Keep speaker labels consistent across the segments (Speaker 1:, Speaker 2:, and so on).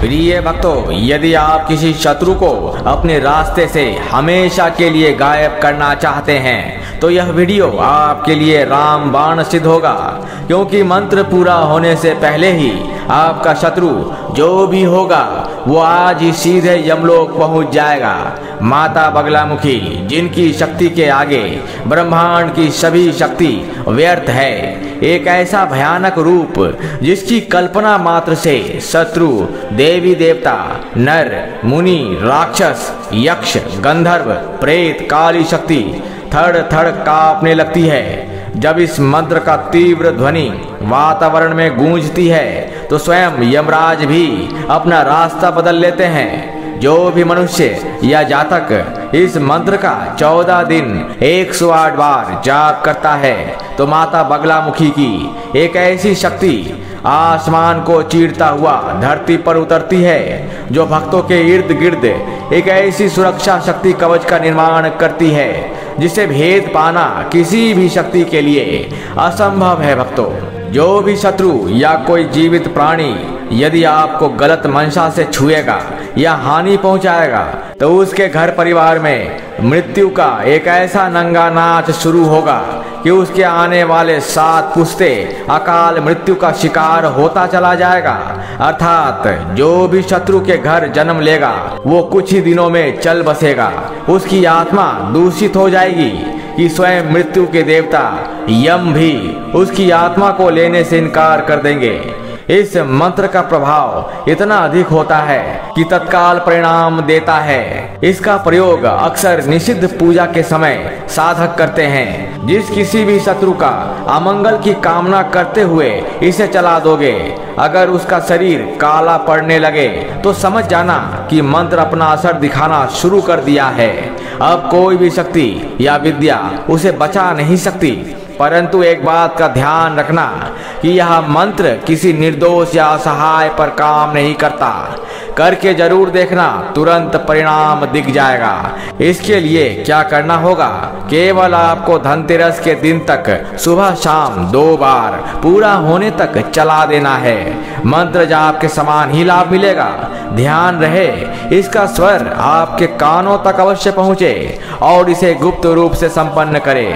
Speaker 1: प्रिय भक्तों, यदि आप किसी शत्रु को अपने रास्ते से हमेशा के लिए गायब करना चाहते हैं तो यह वीडियो आपके लिए रामबाण सिद्ध होगा, क्योंकि मंत्र पूरा होने से पहले ही आपका शत्रु जो भी होगा वो आज ही सीधे यमलोक पहुंच जाएगा। माता बगलामुखी, जिनकी शक्ति के आगे ब्रह्मांड की सभी शक्ति व्यर्थ है, एक ऐसा भयानक रूप जिसकी कल्पना मात्र से शत्रु, देवी देवता, नर मुनि, राक्षस, यक्ष, गंधर्व, प्रेत, काली शक्ति थड़ थड़ कांपने लगती है। जब इस मंत्र का तीव्र ध्वनि वातावरण में गूंजती है तो स्वयं यमराज भी अपना रास्ता बदल लेते हैं। जो भी मनुष्य या जातक इस मंत्र का 14 दिन 108 बार जाप करता है तो माता बगलामुखी की एक ऐसी शक्ति आसमान को चीरता हुआ धरती पर उतरती है, जो भक्तों के इर्द गिर्द एक ऐसी सुरक्षा शक्ति कवच का निर्माण करती है जिसे भेद पाना किसी भी शक्ति के लिए असंभव है। भक्तों, जो भी शत्रु या कोई जीवित प्राणी यदि आपको गलत मंशा से छुएगा या हानि पहुंचाएगा तो उसके घर परिवार में मृत्यु का एक ऐसा नंगा नाच शुरू होगा कि उसके आने वाले 7 पुश्ते अकाल मृत्यु का शिकार होता चला जाएगा। अर्थात जो भी शत्रु के घर जन्म लेगा वो कुछ ही दिनों में चल बसेगा। उसकी आत्मा दूषित हो जाएगी कि स्वयं मृत्यु के देवता यम भी उसकी आत्मा को लेने से इनकार कर देंगे। इस मंत्र का प्रभाव इतना अधिक होता है कि तत्काल परिणाम देता है। इसका प्रयोग अक्सर निषिद्ध पूजा के समय साधक करते हैं। जिस किसी भी शत्रु का अमंगल की कामना करते हुए इसे चला दोगे, अगर उसका शरीर काला पड़ने लगे तो समझ जाना कि मंत्र अपना असर दिखाना शुरू कर दिया है। अब कोई भी शक्ति या विद्या उसे बचा नहीं सकती। परंतु एक बात का ध्यान रखना कि यह मंत्र किसी निर्दोष या असहाय पर काम नहीं करता। करके जरूर देखना, तुरंत परिणाम दिख जाएगा। इसके लिए क्या करना होगा, केवल आपको धनतेरस के दिन तक सुबह शाम 2 बार पूरा होने तक चला देना है। मंत्र जाप के समान ही लाभ मिलेगा। ध्यान रहे इसका स्वर आपके कानों तक अवश्य पहुँचे और इसे गुप्त रूप से संपन्न करे।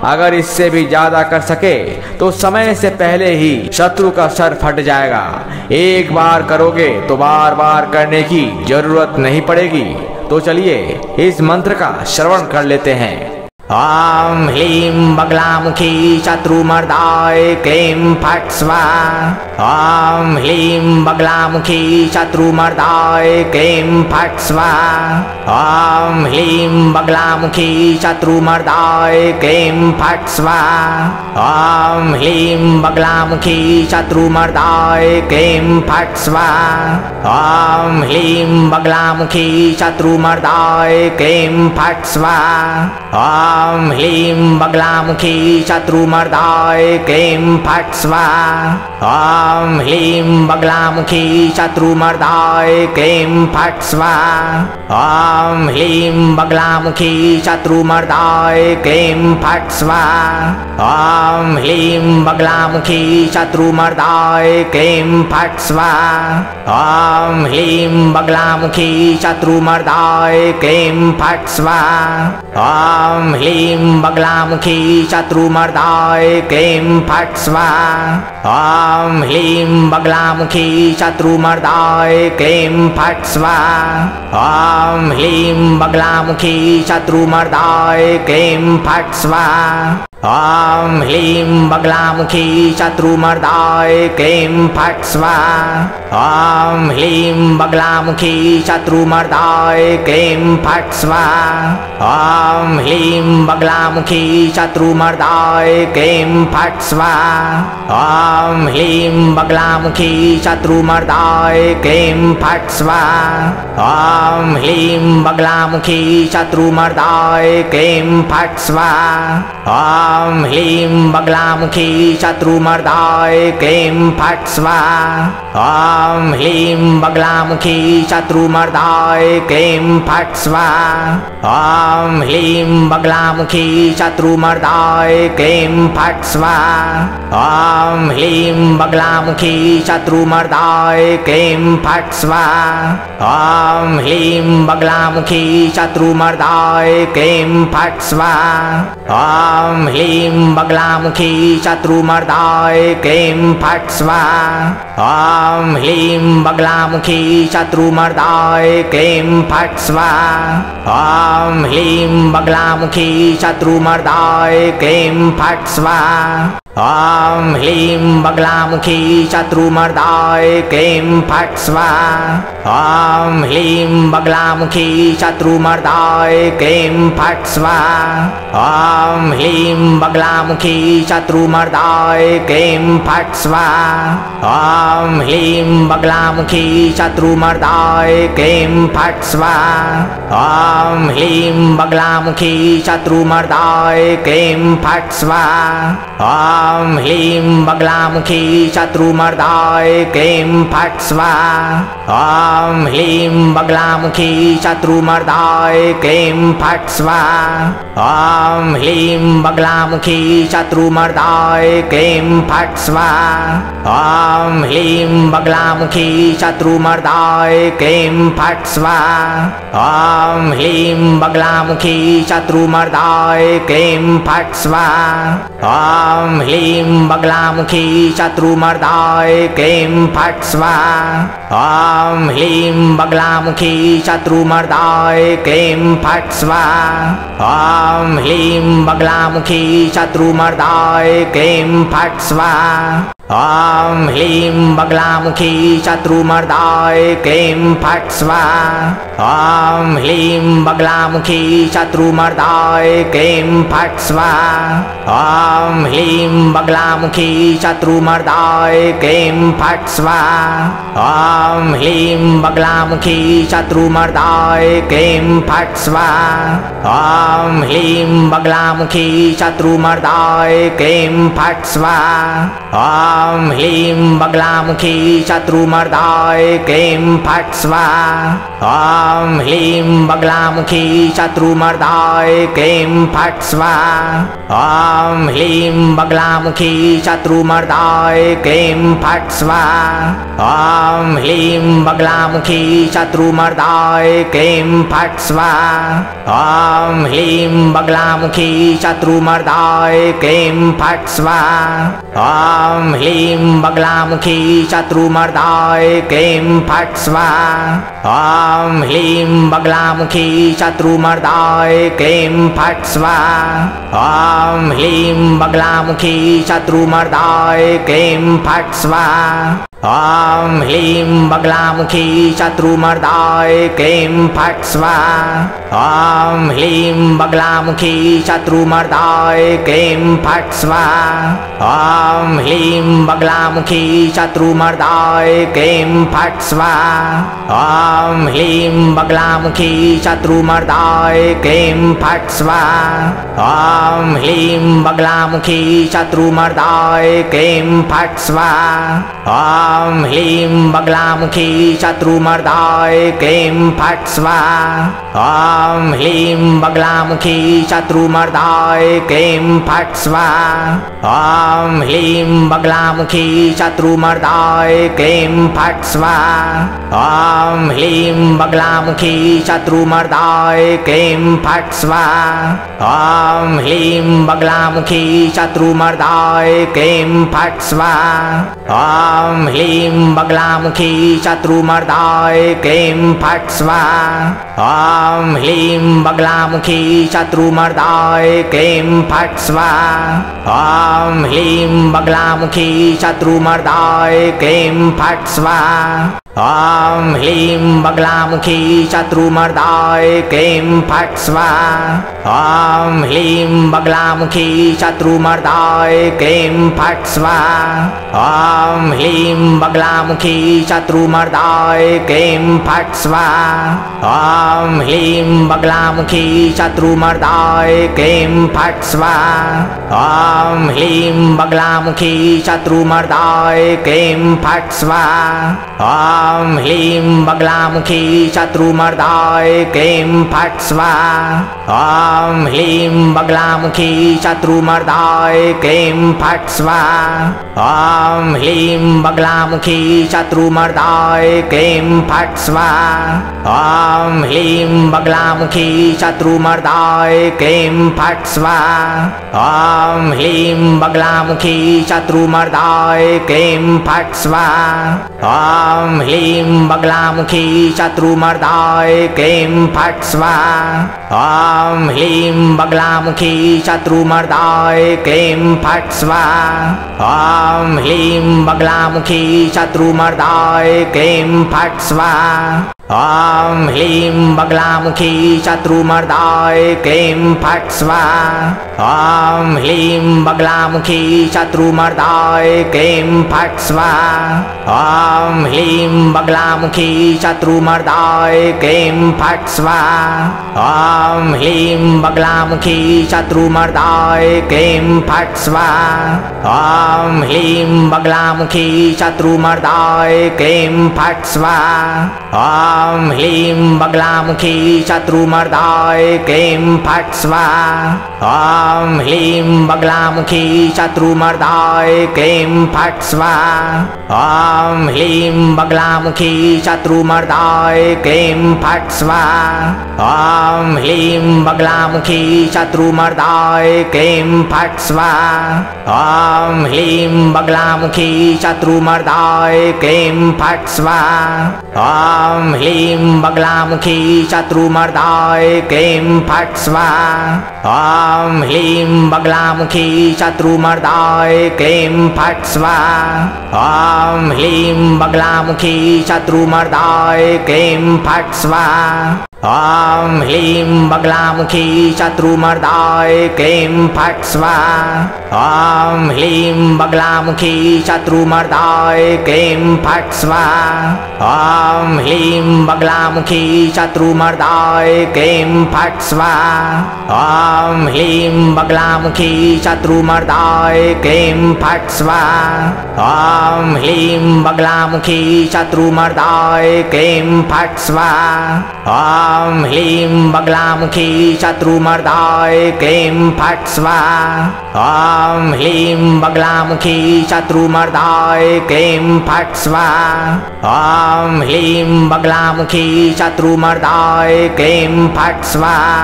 Speaker 1: अगर इससे भी ज्यादा कर सके तो समय से पहले ही शत्रु का सर फट जाएगा। एक बार करोगे तो बार बार करने की जरूरत नहीं पड़ेगी। तो चलिए इस मंत्र का श्रवण कर लेते हैं।
Speaker 2: ओम ह्लीं बगलामुखी शत्रुमर्दाय क्लीं फट् स्वाहा। ओम ह्लीं बगलामुखी शत्रुमर्दाय क्लीं फट् स्वाहा। ओम ह्लीं बगलामुखी शत्रुमर्दाय क्लीं फट् स्वाहा। ओम ह्लीं बगलामुखी शत्रुमर्दाय क्लीं फट् स्वाहा। ओम ह्लीं बगलामुखी शत्रुमर्दाय क्लीं फट् स्वाहा। ओम ह्लीं बगलामुखी शत्रुमर्दाय क्लीं फट् स्वाहा। ओम ह्लीं बगलामुखी शत्रुमर्दाय क्लीं फट् स्वाहा। ओम ह्लीं बगलामुखी शत्रुमर्दाय क्लीं फट् स्वाहा। ओम ह्लीं बगलामुखी शत्रुमर्दाय क्लीं फट् स्वाहा। ओम ह्लीं बगलामुखी शत्रुमर्दाय क्लीं फट् स्वाहा। ओम ह्लीं बगलामुखी शत्रुमर्दाय क्लीं फट् स्वाहा। ओम ह्लीं बगलामुखी शत्रुमर्दाय क्लीं फट् स्वाहा। ओम ह्लीं बगलामुखी शत्रुमर्दाय क्लीं फट् स्वाहा। ओम ह्लीं बगलामुखी शत्रुमर्दाय क्लीं फट् स्वाहा। ओम ह्लीं बगलामुखी शत्रुमर्दाय क्लीं फट् स्वाहा। ओम ह्लीं बगलामुखी शत्रुमर्दाय क्लीं फट् स्वाहा। ओम ह्लीं बगलामुखी शत्रुमर्दाय क्लीं फट् स्वाहा। ओम ह्लीं बगलामुखी शत्रुमर्दाय क्लीं फट् स्वाहा। ॐ ह्लीं बगलामुखी शत्रुमर्दाय क्लीं फट् स्वाहा ॐ ह्लीं बगलामुखी शत्रुमर्दाय क्लीं फट् स्वाहा ॐ ह्लीं बगलामुखी शत्रुमर्दाय क्लीं फट् स्वाहा ॐ ह्लीं बगलामुखी शत्रुमर्दाय क्लीं फट् स्वाहा ॐ ह्लीं बगलामुखी शत्रुमर्दाय क्लीं फट् स्वाहा ॐ ह्लीं बगलामुखी शत्रुमर्दाय क्लीं फट् स्वाहा ॐ ह्लीं बगलामुखी शत्रुमर्दाय क्लीं फट् स्वाहा ॐ ह्लीं बगलामुखी शत्रुमर्दाय क्लीं फट् स्वाहा ॐ ह्लीं बगलामुखी शत्रुमर्दाय क्लीं फट् स्वाहा ॐ ह्लीं बगलामुखी शत्रुमर्दाय क्लीं फट् स्वाहा ॐ ह्लीं बगलामुखी शत्रुमर्दाय क्लीं फट् स्वाहा ॐ ह्लीं बगलामुखी शत्रुमर्दाय क्लीं फट् स्वाहा ॐ ह्लीं बगलामुखी शत्रुमर्दाय क्लीं फट् स्वाहा ॐ ह्लीं बगलामुखी शत्रुमर्दाय क्लीं फट् स्वाहा ॐ ह्लीं बगलामुखी शत्रुमर्दाय क्लीं फट् स्वाहा ॐ ह्लीं बगलामुखी शत्रुमर्दाय क्लीं फट् स्वाहा ॐ ह्लीं बगलामुखी शत्रुमर्दाय क्लीं फट् स्वाहा ॐ ह्लीं बगलामुखी शत्रुमर्दाय क्लीं फट् स्वाहा ॐ ह्लीं बगलामुखी शत्रुमर्दाय क्लीं फट् स्वाहा ॐ ह्लीं बगलामुखी शत्रुमर्दाय क्लीं फट् स्वाहा ॐ ह्लीं बगलामुखी शत्रुमर्दाय क्लीं फट् स्वाहा ॐ ह्लीं बगलामुखी शत्रुमर्दाय क्लीं फट् स्वाहा ॐ ह्लीं बगलामुखी शत्रुमर्दाय क्लीं फट् स्वाहा ॐ ह्लीं बगलामुखी शत्रुमर्दाय क्लीं फट् स्वाहा ॐ ह्लीं बगलामुखी शत्रुमर्दाय क्लीं फट् स्वाहा ॐ ह्लीं बगलामुखी शत्रुमर्दाय क्लीं फट् स्वाहा ॐ ह्लीं बगलामुखी शत्रुमर्दाय क्लीं फट् स्वाहा ॐ ह्लीं बगलामुखी शत्रुमर्दाय क्लीं फट् स्वाहा ॐ ह्लीं बगलामुखी शत्रुमर्दाय क्लीं फट् स्वाहा ॐ ह्लीं बगलामुखी शत्रुमर्दाय क्लीं फट् स्वाहा ॐ ह्लीं बगलामुखी शत्रुमर्दाय क्लीं फट् स्वाहा ॐ ह्लीं बगलामुखी शत्रुमर्दाय क्लीं फट् स्वाहा ॐ ह्लीं बगलामुखी शत्रुमर्दाय क्लीं फट् स्वाहा ॐ ह्लीं बगलामुखी शत्रुमर्दाय क्लीं फट् स्वाहा ॐ ह्लीं बगलामुखी शत्रुमर्दाय क्लीं फट् स्वाहा ॐ ह्लीं बगलामुखी शत्रुमर्दाय क्लीं फट् स्वाहा ॐ ह्लीं बगलामुखी शत्रुमर्दाय क्लीं फट् स्वाहा ॐ ह्लीं बगलामुखी शत्रुमर्दाय क्लीं फट् स्वाहा ॐ ह्लीं बगलामुखी शत्रुमर्दाय क्लीं फट् स्वाहा ॐ ह्लीं बगलामुखी शत्रुमर्दाय क्लीं फट् स्वाहा ॐ ह्लीं बगलामुखी शत्रुमर्दाय क्लीं फट् स्वाहा ॐ ह्लीं बगलामुखी शत्रुमर्दाय क्लीं फट् स्वाहा ॐ ह्लीं बगलामुखी शत्रुमर्दाय क्लीं फट् स्वाहा ॐ ह्लीं बगलामुखी शत्रुमर्दाय क्लीं फट् स्वाहा ॐ ह्लीं बगलामुखी शत्रुमर्दाय क्लीं फट् स्वाहा ॐ ह्लीं बगलामुखी शत्रुमर्दाय क्लीं फट् स्वाहा ॐ ह्लीं बगलामुखी शत्रुमर्दाय क्लीं फट् स्वाहा ॐ ह्लीं बगलामुखी शत्रुमर्दाय क्लीं फट् स्वाहा ॐ ह्लीं बगलामुखी शत्रुमर्दाय क्लीं फट् स्वाहा ॐ ह्लीं बगलामुखी शत्रुमर्दाय क्लीं फट् स्वाहा। ॐ ह्लीं बगलामुखी शत्रुमर्दाय क्लीं फट् स्वाहा। ॐ ह्लीं बगलामुखी शत्रुमर्दाय क्लीं फट् स्वाहा। ॐ ह्लीं बगलामुखी शत्रुमर्दाय क्लीं फट् स्वाहा। ॐ ह्लीं बगलामुखी शत्रुमर्दाय क्लीं फट् स्वाहा। ॐ ह्लीं बगलामुखी शत्रुमर्दाय क्लीं फट् स्वाहा। ॐ ह्लीं बगलामुखी शत्रुमर्दाय क्लीं फट् स्वाहा। ॐ ह्लीं बगलामुखी शत्रुमर्दाय क्लीं फट् स्वाहा। ॐ ह्लीं बगलामुखी शत्रुमर्दाय क्लीं फट् स्वाहा। ॐ ह्लीं बगलामुखी शत्रुमर्दाय क्लीं फट् स्वाहा। ॐ ह्लीं बगलामुखी शत्रुमर्दाय क्लीं फट् स्वाहा। ॐ ह्लीं बगलामुखी शत्रुमर्दाय क्लीं फट् स्वाहा। ॐ ह्लीं बगलामुखी शत्रुमर्दाय क्लीं फट् स्वाहा। ॐ ह्लीं बगलामुखी शत्रुमर्दाय क्लीं फट् स्वाहा। ॐ ह्लीं बगलामुखी शत्रुमर्दाय क्लीं फट् स्वाहा। ॐ ह्लीं बगलामुखी शत्रुमर्दाय क्लीं फट् स्वाहा। ॐ ह्लीं बगलामुखी शत्रुमर्दाय क्लीं फट् स्वाहा। ॐ ह्लीं बगलामुखी शत्रुमर्दाय क्लीं फट् स्वाहा। ॐ ह्लीं बगलामुखी शत्रुमर्दाय क्लीं फट् स्वाहा। ॐ ह्लीं बगलामुखी शत्रुमर्दाय क्लीं फट् स्वाहा। ॐ ह्लीं बगलामुखी शत्रुमर्दाय क्लीं फट् स्वाहा। ॐ ह्लीं बगलामुखी शत्रुमर्दाय क्लीं फट् स्वाहा। ॐ ह्लीं बगलामुखी शत्रुमर्दाय क्लीं फट् स्वाहा। ॐ ह्लीं बगलामुखी शत्रुमर्दाय क्लीं फट् स्वाहा। ॐ ह्लीं बगलामुखी शत्रुमर्दाय क्लीं फट् स्वाहा। ॐ ह्लीं बगलामुखी शत्रुमर्दाय क्लीं फट् स्वाहा। ॐ ह्लीं बगलामुखी शत्रुमर्दाय क्लीं फट् स्वाहा। ॐ ह्लीं बगलामुखी शत्रुमर्दाय क्लीं फट् स्वाहा। ॐ ह्लीं बगलामुखी शत्रुमर्दाय क्लीं फट् स्वाहा। ॐ ह्लीं बगलामुखी शत्रुमर्दाय क्लीं फट् स्वाहा। ॐ ह्लीं बगलामुखी शत्रुमर्दाय क्लीं फट् स्वाहा। ॐ ह्लीं बगलामुखी शत्रुमर्दाय क्लीं फट् स्वाहा।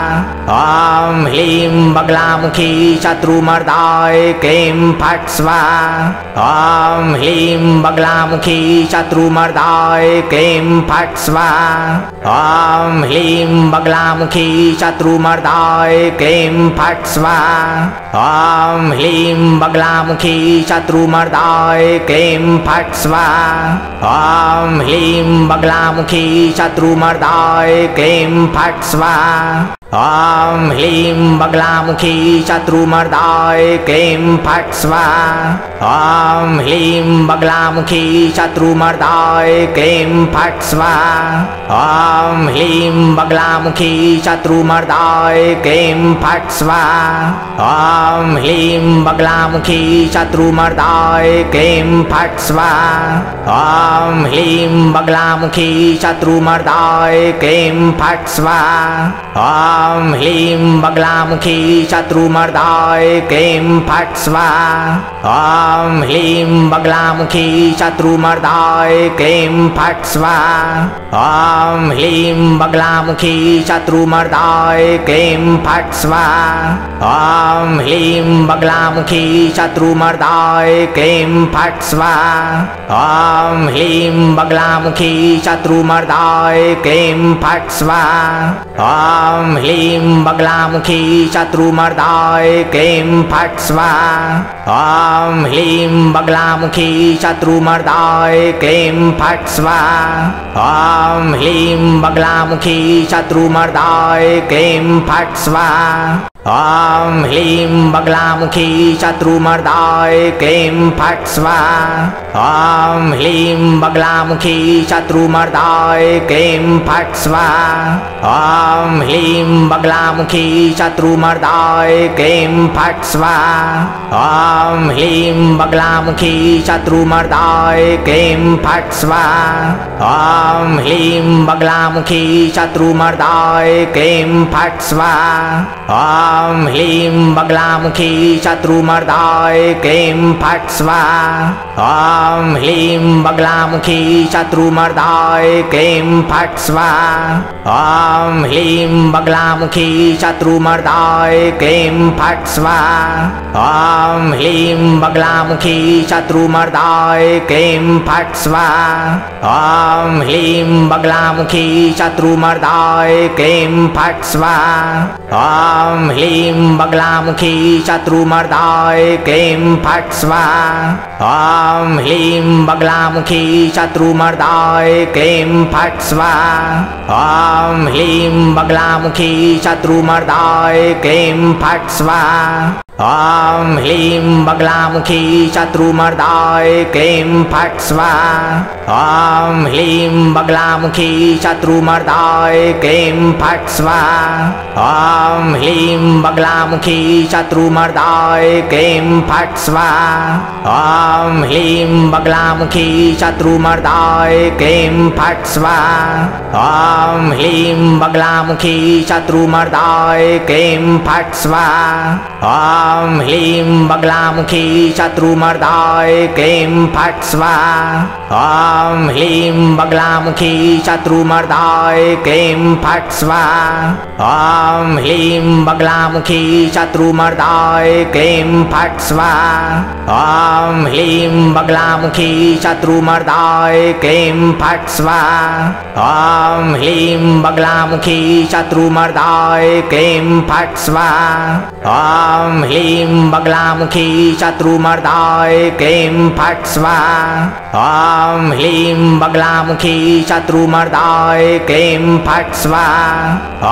Speaker 2: ॐ ह्लीं बगलामुखी शत्रुमर्दाय क्लीं फट् स्वाहा। ॐ ह्लीं बगलामुखी शत्रुमर्दाय क्लीं फट् स्वाहा। ॐ ह्लीं बगलामुखी शत्रुमर्दाय क्लीं फट् स्वाहा। ॐ ह्लीं बगलामुखी शत्रुमर्दाय क्लीं फट् स्वाहा। ॐ ह्लीं बगलामुखी शत्रुमर्दाय क्लीं फट् स्वाहा। ॐ ह्लीं बगलामुखी शत्रुमर्दाय क्लीं फट् स्वाहा। ॐ ह्लीं बगलामुखी शत्रुमर्दाय क्लीं फट् स्वाहा। ॐ ह्लीं बगलामुखी शत्रुमर्दाय क्लीं फट् स्वाहा। ॐ ह्लीं बगलामुखी शत्रुमर्दाय क्लीं फट् स्वाहा। ॐ ह्लीं बगलामुखी शत्रुमर्दाय क्लीं फट् स्वाहा। ॐ ह्लीं बगलामुखी शत्रुमर्दाय क्लीं फट् स्वाहा। ॐ ह्लीं बगलामुखी शत्रुमर्दाय क्लीं फट् स्वाहा। ॐ ह्लीं बगलामुखी शत्रुमर्दाय क्लीं फट् स्वाहा। ॐ ह्लीं बगलामुखी शत्रुमर्दाय क्लीं फट् स्वाहा। ॐ ह्लीं बगलामुखी शत्रुमर्दाय क्लीं फट् स्वाहा। ॐ ह्लीं बगलामुखी शत्रुमर्दाय क्लीं फट् स्वाहा। ॐ ह्लीं बगलामुखी शत्रुमर्दाय क्लीं फट् स्वाहा। ॐ ह्लीं बगलामुखी शत्रुमर्दाय क्लीं फट् स्वाहा। ॐ ह्लीं बगलामुखी शत्रुमर्दाय क्लीं फट् स्वाहा ॐ ह्लीं बगलामुखी शत्रुमर्दाय क्लीं फट् स्वाहा ॐ ह्लीं बगलामुखी शत्रुमर्दाय क्लीं फट् स्वाहा ॐ ह्लीं बगलामुखी शत्रुमर्दाय क्लीं फट् स्वाहा ॐ ह्लीं बगलामुखी शत्रुमर्दाय क्लीं फट् स्वाहा ॐ ह्लीं बगलामुखी शत्रुमर्दाय क्लीं फट् स्वाहा ॐ ह्लीं बगलामुखी शत्रुमर्दाय क्लीं फट् स्वाहा ॐ ह्लीं बगलामुखी शत्रुमर्दाय क्लीं फट् स्वाहा ॐ ह्लीं बगलामुखी शत्रुमर्दाय क्लीं फट् स्वाहा ॐ ह्लीं बगलामुखी शत्रुमर्दाय क्लीं फट् स्वाहा ॐ ह्लीं बगलामुखी शत्रुमर्दाय क्लीं फट् स्वाहा ॐ ह्लीं बगलामुखी शत्रुमर्दाय क्लीं फट् स्वाहा ॐ ह्लीं बगलामुखी शत्रुमर्दाय क्लीं फट् स्वाहा ॐ ह्लीं बगलामुखी शत्रुमर्दाय क्लीं फट् स्वाहा ॐ ह्लीं बगलामुखी शत्रुमर्दाय क्लीं फट् स्वाहा ॐ ह्लीं बगलामुखी शत्रुमर्दाय क्लीं फट् स्वाहा ॐ ह्लीं बगलामुखी शत्रुमर्दाय क्लीं फट् स्वाहा ॐ ह्लीं बगलामुखी शत्रुमर्दाय क्लीं फट् स्वाहा ॐ ह्लीं बगलामुखी शत्रुमर्दाय क्लीं फट् स्वाहा ॐ ह्लीं बगलामुखी शत्रुमर्दाय क्लीं फट् स्वाहा ॐ ह्लीं बगलामुखी शत्रुमर्दाय क्लीं फट् स्वाहा ॐ ह्लीं बगलामुखी शत्रुमर्दाय क्लीं फट् स्वाहा ॐ ह्लीं बगलामुखी शत्रुमर्दाय क्लीं फट् स्वाहा ॐ ह्लीं बगलामुखी शत्रुमर्दाय क्लीं फट् स्वाहा ॐ ह्लीं बगलामुखी शत्रुमर्दाय क्लीं फट् स्वाहा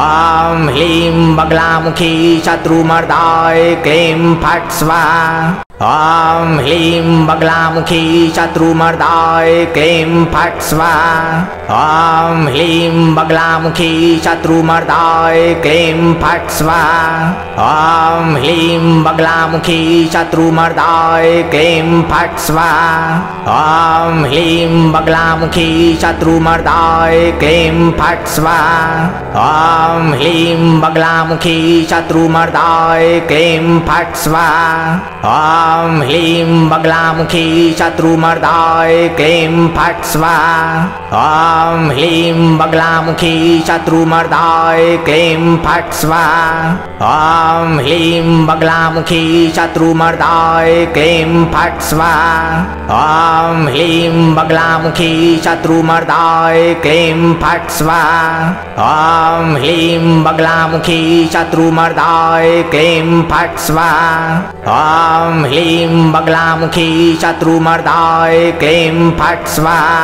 Speaker 2: ॐ ह्लीं बगलामुखी शत्रुमर्दाय क्लीं फट् स्वाहा ॐ ह्लीं बगलामुखी शत्रुमर्दाय क्लीं फट् स्वाहा ॐ ह्लीं बगलामुखी शत्रुमर्दाय क्लीं फट् स्वाहा ॐ ह्लीं बगलामुखी शत्रुमर्दाय क्लीं फट् स्वाहा ॐ ह्लीं बगलामुखी शत्रुमर्दाय क्लीं फट् स्वाहा ॐ ह्लीं बगलामुखी शत्रुमर्दाय क्लीं फट् स्वाहा ॐ ह्लीं बगलामुखी शत्रुमर्दाय क्लीं फट् स्वाहा ॐ ह्लीं बगलामुखी शत्रुमर्दाय क्लीं फट् स्वाहा ॐ ह्लीं बगलामुखी शत्रुमर्दाय क्लीं फट् स्वाहा ॐ ह्लीं बगलामुखी शत्रुमर्दाय क्लीं फट् स्वाहा ॐ ह्लीं बगलामुखी शत्रुमर्दाय क्लीं फट् स्वाहा ॐ ह्लीं बगलामुखी शत्रुमर्दाय क्लीं फट् स्वाहा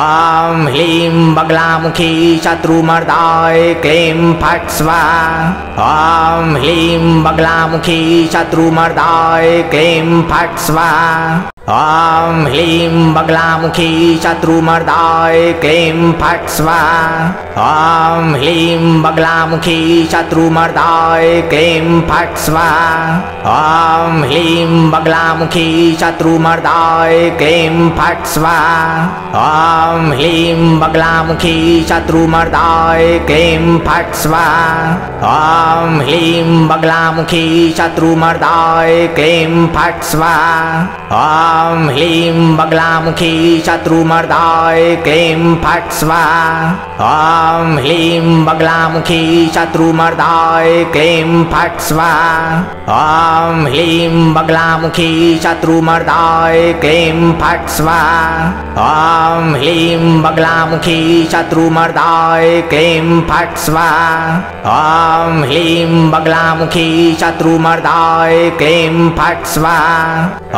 Speaker 2: ॐ ह्लीं बगलामुखी शत्रुमर्दाय क्लीं फट् स्वाहा ॐ ह्लीं बगलामुखी शत्रुमर्दाय क्लीं फट् स्वाहा ॐ ह्लीं बगलामुखी शत्रुमर्दाय क्लीं फट् स्वाहा ॐ ह्लीं बगलामुखी शत्रुमर्दाय क्लीं फट् स्वाहा ॐ ह्लीं बगलामुखी शत्रुमर्दाय क्लीं फट् स्वाहा ॐ ह्लीं बगलामुखी शत्रुमर्दाय क्लीं फट् स्वाहा ॐ ह्लीं बगलामुखी शत्रुमर्दाय क्लीं फट् स्वाहा ॐ ह्लीं बगलामुखी शत्रुमर्दाय क्लीं फट् स्वाहा ॐ ह्लीं बगलामुखी शत्रुमर्दाय क्लीं फट् स्वाहा ॐ ह्लीं बगलामुखी शत्रुमर्दाय क्लीं फट् स्वाहा ॐ ह्लीं बगलामुखी शत्रुमर्दाय क्लीं फट् स्वाहा ॐ ह्लीं बगलामुखी शत्रुमर्दाय क्लीं फट् स्वाहा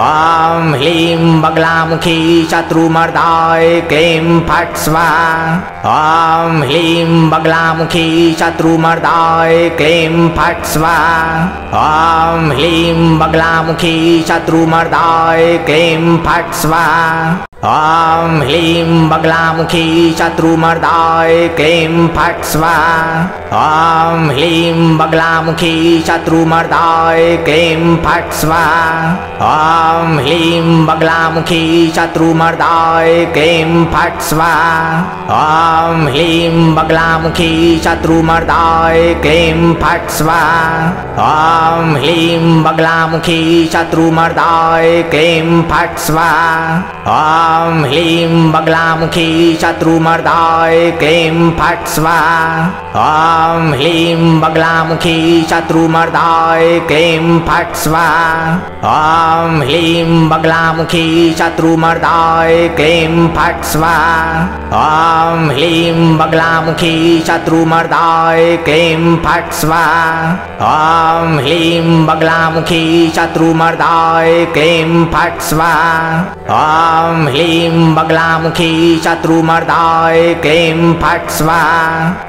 Speaker 2: ॐ ह्लीं बगलामुखी शत्रुमर्दाय क्लीं फट् स्वाहा। ॐ ह्लीं बगलामुखी शत्रुमर्दाय क्लीं फट् स्वाहा। ॐ ह्लीं बगलामुखी शत्रुमर्दाय क्लीं फट् स्वाहा। ॐ ह्लीं बगलामुखी शत्रुमर्दाय क्लीं फट् स्वाहा। ॐ ह्लीं बगलामुखी शत्रुमर्दाय क्लीं फट् स्वाहा। ॐ ह्लीं बगलामुखी शत्रुमर्दाय क्लीं फट् स्वाहा। ॐ ह्लीं बगलामुखी शत्रुमर्दाय क्लीं फट् स्वाहा। ॐ ह्लीं बगलामुखी शत्रुमर्दाय क्लीं फट् स्वाहा। ॐ ह्लीं बगलामुखी शत्रुमर्दाय क्लीं फट् स्वाहा। ॐ ह्लीं बगलामुखी शत्रुमर्दाय क्लीं फट् स्वाहा। ॐ ह्लीं बगलामुखी शत्रुमर्दाय क्लीं फट् स्वाहा। ॐ ह्लीं बगलामुखी शत्रुमर्दाय क्लीं फट् स्वाहा। ॐ ह्लीं बगलामुखी शत्रुमर्दाय क्लीं फट् स्वाहा। ॐ ह्लीं बगलामुखी शत्रुमर्दाय क्लीं फट् स्वाहा।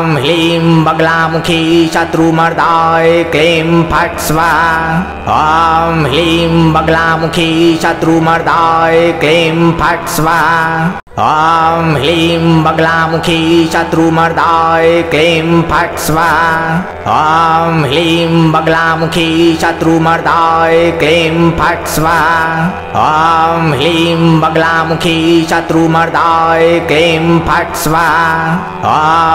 Speaker 2: ॐ ह्लीं बगलामुखी शत्रुमर्दाय क्लीं फट् स्वाहा। ॐ ह्लीं बगलामुखी शत्रुमर्दाय क्लीं फट् स्वाहा। ॐ ह्लीं बगलामुखी शत्रुमर्दाय क्लीं फट् स्वाहा। ॐ ह्लीं बगलामुखी शत्रुमर्दाय क्लीं फट् स्वाहा। ॐ ह्लीं बगलामुखी शत्रुमर्दाय क्लीं फट् स्वाहा।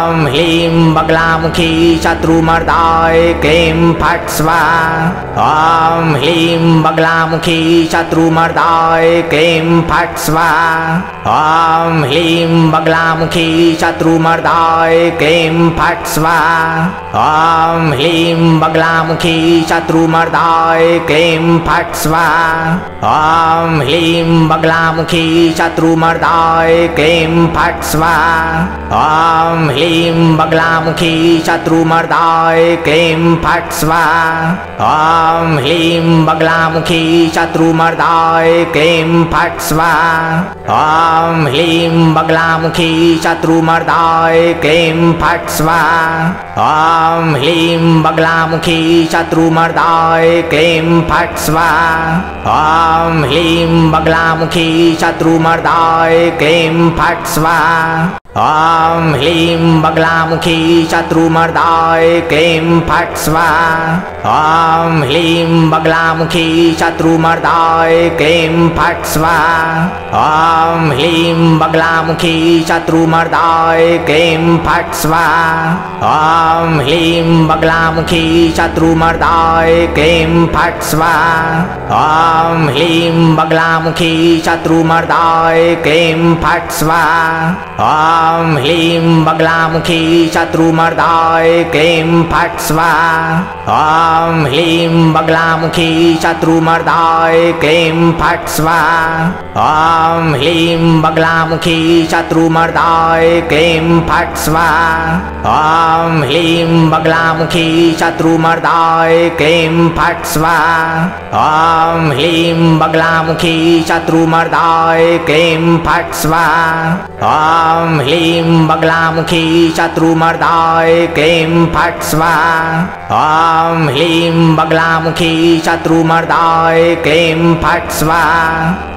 Speaker 2: ॐ ह्लीं बगलामुखी शत्रुमर्दाय क्लीं फट् स्वाहा। ॐ ह्लीं बगलामुखी शत्रुमर्दाय क्लीं फट् स्वाहा। ॐ ह्लीं बगलामुखी शत्रुमर्दाय क्लीं फट् स्वाहा। ॐ ह्लीं बगलामुखी शत्रुमर्दाय क्लीं फट् स्वाहा। ॐ ह्लीं बगलामुखी शत्रुमर्दाय क्लीं फट् स्वाहा। ॐ ह्लीं बगलामुखी शत्रुमर्दाय क्लीं फट् स्वाहा। ॐ ह्लीं बगलामुखी शत्रुमर्दाय क्लीं फट् स्वाहा। ॐ ह्लीं बगलामुखी शत्रुमर्दाय क्लीं फट् स्वाहा। ॐ ह्लीं बगलामुखी शत्रुमर्दाय क्लीं फट् स्वाहा। ॐ ह्लीं बगलामुखी शत्रुमर्दाय क्लीं फट् स्वाहा। ॐ ह्लीं बगलामुखी शत्रुमर्दाय क्लीं फट् स्वाहा। ॐ ह्लीं बगलामुखी शत्रुमर्दाय क्लीं फट् स्वाहा। ॐ ह्लीं बगलामुखी शत्रुमर्दाय क्लीं फट् स्वाहा। ॐ ह्लीं बगलामुखी शत्रुमर्दाय क्लीं फट् स्वाहा। ॐ ह्लीं बगलामुखी शत्रुमर्दाय क्लीं फट् स्वाहा। ॐ ह्लीं बगलामुखी शत्रुमर्दाय क्लीं फट् स्वाहा। ॐ ह्लीं बगलामुखी शत्रुमर्दाय क्लीं फट् स्वाहा। ॐ ह्लीं बगलामुखी शत्रुमर्दाय क्लीं फट् स्वाहा। ॐ ह्लीं बगलामुखी शत्रुमर्दाय क्लीं फट् स्वाहा। ॐ ह्लीं बगलामुखी शत्रुमर्दाय क्लीं फट् स्वाहा। ॐ ह्लीं बगलामुखी शत्रुमर्दाय क्लीं फट् स्वाहा। ॐ ह्लीं बगलामुखी शत्रुमर्दाय क्लीं फट् स्वाहा।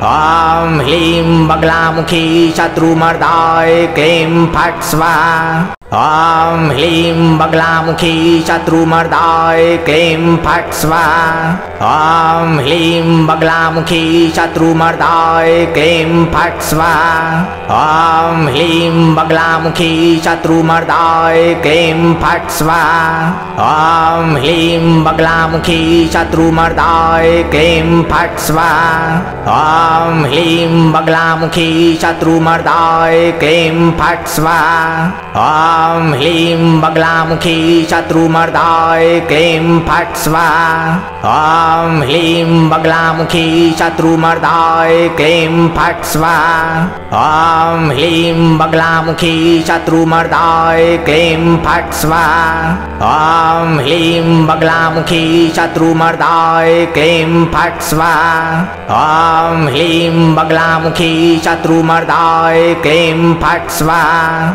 Speaker 2: ॐ ह्लीं बगलामुखी शत्रुमर्दाय क्लीं फट् स्वाहा। ॐ ह्लीं बगलामुखी शत्रुमर्दाय क्लीं फट् स्वाहा। ॐ ह्लीं बगलामुखी शत्रुमर्दाय क्लीं फट् स्वाहा। ॐ ह्लीं बगलामुखी शत्रुमर्दाय क्लीं फट् स्वाहा। ॐ ह्लीं बगलामुखी शत्रुमर्दाय क्लीं फट् स्वाहा। ॐ ह्लीं बगलामुखी शत्रुमर्दाय क्लीं फट् स्वाहा। ॐ ह्लीं बगलामुखी शत्रुमर्दाय क्लीं फट् स्वाहा ॐ ह्लीं बगलामुखी शत्रुमर्दाय क्लीं फट् स्वाहा ॐ ह्लीं बगलामुखी शत्रुमर्दाय क्लीं फट् स्वाहा ॐ ह्लीं बगलामुखी शत्रुमर्दाय क्लीं फट् स्वाहा ॐ ह्लीं बगलामुखी शत्रुमर्दाय क्लीं फट् स्वाहा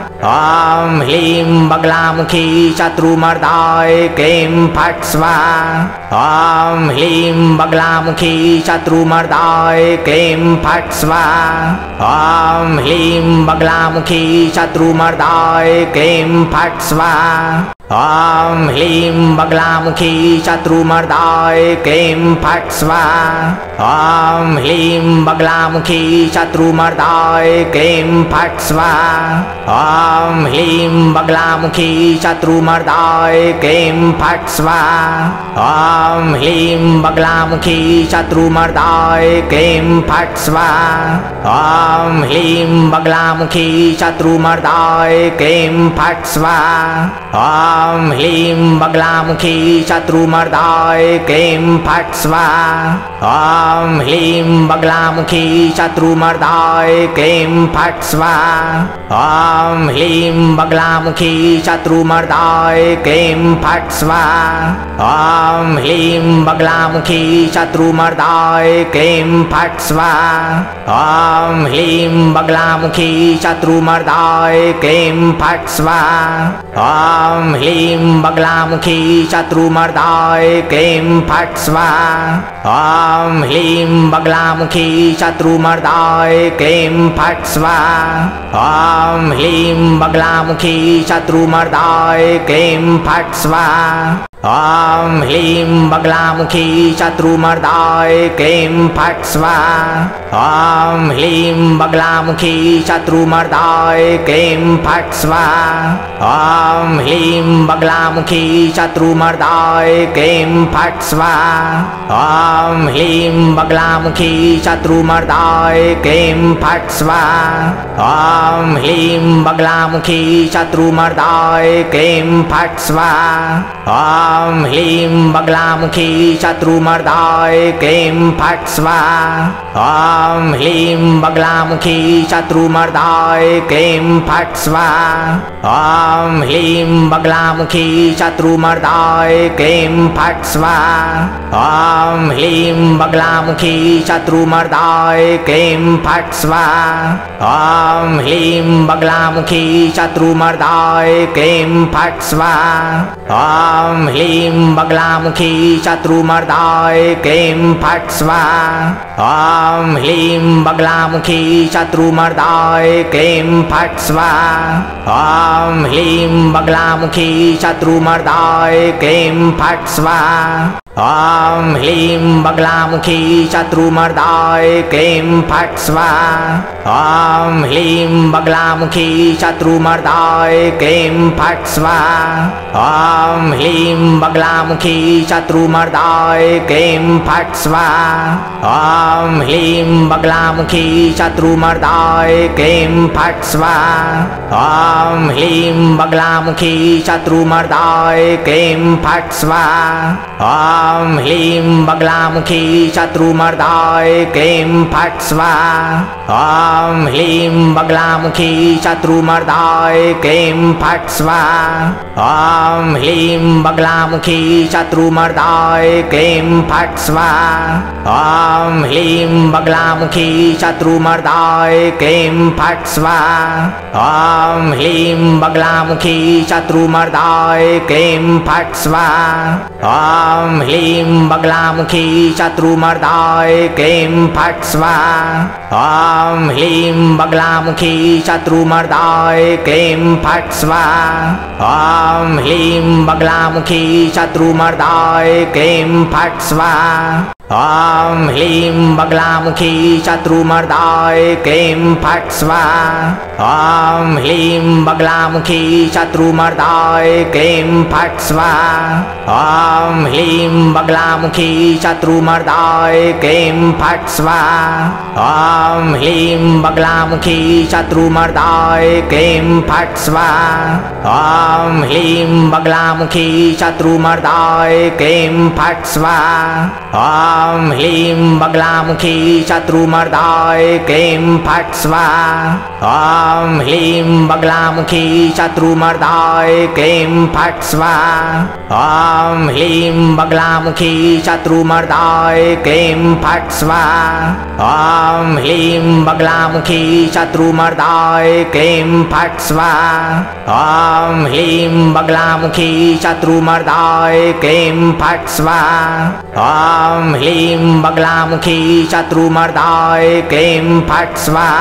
Speaker 2: ॐ ह्लीं बगलामुखी शत्रुमर्दाय क्लीं फट् स्वाहा ॐ ह्लीं बगलामुखी शत्रुमर्दाय क्लीं फट् स्वाहा ॐ ह्लीं बगलामुखी शत्रुमर्दाय क्लीं फट् स्वाहा ॐ ह्लीं बगलामुखी शत्रुमर्दाय क्लीं फट् स्वाहा ॐ ह्लीं बगलामुखी शत्रुमर्दाय क्लीं फट् स्वाहा ॐ ह्लीं बगलामुखी शत्रुमर्दाय क्लीं फट् स्वाहा ॐ ह्लीं बगलामुखी शत्रुमर्दाय क्लीं फट् स्वाहा ॐ ह्लीं बगलामुखी शत्रुमर्दाय क्लीं फट् स्वाहा ॐ ह्लीं बगलामुखी शत्रुमर्दाय क्लीं फट् स्वाहा ॐ ह्लीं बगलामुखी शत्रुमर्दाय क्लीं फट् स्वाहा ॐ ह्लीं बगलामुखी शत्रुमर्दाय क्लीं फट् स्वाहा ॐ ह्लीं बगलामुखी शत्रुमर्दाय क्लीं फट् स्वाहा ॐ ह्लीं बगलामुखी शत्रुमर्दाय क्लीं फट् स्वाहा ॐ ह्लीं बगलामुखी शत्रुमर्दाय क्लीं फट् स्वाहा ॐ ह्लीं बगलामुखी शत्रुमर्दाय क्लीं फट् स्वाहा ॐ ह्लीं बगलामुखी शत्रुमर्दाय क्लीं फट् स्वाहा ॐ ह्लीं बगलामुखी शत्रुमर्दाय क्लीं फट् स्वाहा ॐ ह्लीं बगलामुखी शत्रुमर्दाय क्लीं फट् स्वाहा ॐ ह्लीं बगलामुखी शत्रुमर्दाय क्लीं फट् स्वाहा ॐ ह्लीं बगलामुखी शत्रुमर्दाय क्लीं फट् स्वाहा ॐ ह्लीं बगलामुखी शत्रुमर्दाय क्लीं फट् स्वाहा ॐ ह्लीं बगलामुखी शत्रुमर्दाय क्लीं फट् स्वाहा ॐ ह्लीं बगलामुखी शत्रुमर्दाय क्लीं फट् स्वाहा ॐ ह्लीं बगलामुखी शत्रुमर्दाय क्लीं फट् स्वाहा ॐ ह्लीं बगलामुखी शत्रुमर्दाय क्लीं फट् स्वाहा ॐ ह्लीं बगलामुखी शत्रुमर्दाय क्लीं फट् स्वाहा ॐ ह्लीं बगलामुखी शत्रुमर्दाय क्लीं फट् स्वाहा ॐ ह्लीं बगलामुखी शत्रुमर्दाय क्लीं फट् स्वाहा ॐ ह्लीं बगलामुखी शत्रुमर्दाय क्लीं फट् स्वाहा ॐ ह्लीं बगलामुखी शत्रुमर्दाय क्लीं फट् स्वाहा ॐ ह्लीं बगलामुखी शत्रुमर्दाय क्लीं फट् स्वाहा ॐ ह्लीं बगलामुखी शत्रुमर्दाय क्लीं फट् स्वाहा ॐ ह्लीं बगलामुखी शत्रुमर्दाय क्लीं फट् स्वाहा ॐ ह्लीं बगलामुखी शत्रुमर्दाय क्लीं फट् स्वाहा ॐ ह्लीं बगलामुखी शत्रुमर्दाय क्लीं फट् स्वाहा ॐ ह्लीं बगलामुखी शत्रुमर्दाय क्लीं फट् स्वाहा ॐ ह्लीं बगलामुखी शत्रुमर्दाय क्लीं फट् स्वाहा ॐ ह्लीं बगलामुखी शत्रुमर्दाय क्लीं फट् स्वाहा ॐ ह्लीं बगलामुखी शत्रुमर्दाय क्लीं फट् स्वाहा ॐ ह्लीं बगलामुखी शत्रुमर्दाय क्लीं फट् स्वाहा ॐ ह्लीं बगलामुखी शत्रुमर्दाय क्लीं फट् स्वाहा ॐ ह्लीं बगलामुखी शत्रुमर्दाय क्लीं फट् स्वाहा ॐ ह्लीं बगलामुखी शत्रुमर्दाय क्लीं फट् स्वाहा ॐ ह्लीं बगलामुखी शत्रुमर्दाय क्लीं फट् स्वाहा ॐ ह्लीं बगलामुखी शत्रुमर्दाय क्लीं फट् स्वाहा ॐ ह्लीं बगलामुखी शत्रुमर्दाय क्लीं फट् स्वाहा ॐ ह्लीं बगलामुखी शत्रुमर्दाय क्लीं फट् स्वाहा ॐ ह्लीं बगलामुखी शत्रुमर्दाय क्लीं फट् स्वाहा ॐ ह्लीं बगलामुखी शत्रुमर्दाय क्लीं फट् स्वाहा ॐ ह्लीं बगलामुखी शत्रुमर्दाय क्लीं फट् स्वाहा ॐ ह्लीं बगलामुखी शत्रुमर्दाय क्लीं फट् स्वाहा ॐ ह्लीं बगलामुखी शत्रुमर्दाय क्लीं फट् स्वाहा ॐ ह्लीं बगलामुखी शत्रुमर्दाय क्लीं फट् स्वाहा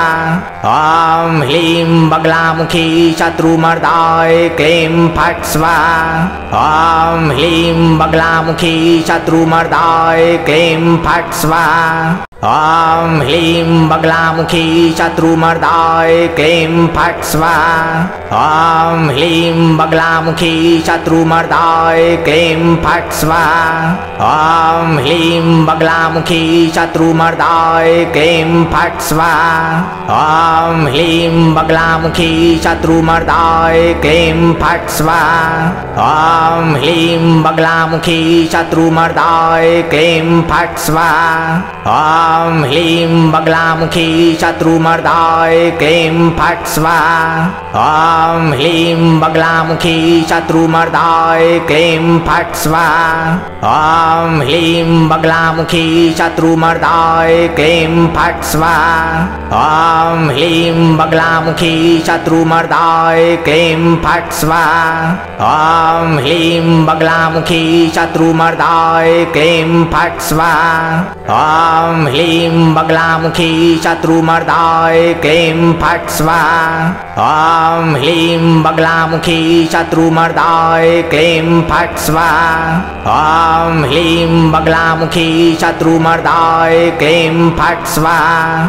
Speaker 2: ॐ ह्लीं बगलामुखी शत्रुमर्दाय क्लीं फट् स्वाहा ॐ ह्लीं बगलामुखी शत्रुमर्दाय क्लीं फट् स्वाहा ॐ ह्लीं बगलामुखी शत्रुमर्दाय क्लीं फट् स्वाहा ॐ ह्लीं बगलामुखी शत्रुमर्दाय क्लीं फट् स्वाहा ॐ ह्लीं बगलामुखी शत्रुमर्दाय क्लीं फट् स्वाहा ॐ ह्लीं बगलामुखी शत्रुमर्दाय क्लीं फट् स्वाहा ॐ ह्लीं बगलामुखी शत्रुमर्दाय क्लीं फट् स्वाहा ॐ ह्लीं बगलामुखी शत्रुमर्दाय क्लीं फट् स्वाहा ॐ ह्लीं बगलामुखी शत्रुमर्दाय क्लीं फट् स्वाहा ॐ ह्लीं बगलामुखी शत्रुमर्दाय क्लीं फट् स्वाहा ॐ ह्लीं बगलामुखी शत्रुमर्दाय क्लीं फट् स्वाहा ॐ ह्लीं बगलामुखी शत्रुमर्दाय क्लीं फट् स्वाहा ॐ ह्लीं बगलामुखी शत्रुमर्दाय क्लीं फट् स्वाहा ॐ ह्लीं बगलामुखी शत्रुमर्दाय क्लीं फट् स्वाहा ॐ ह्लीं बगलामुखी शत्रुमर्दाय क्लीं फट् स्वाहा।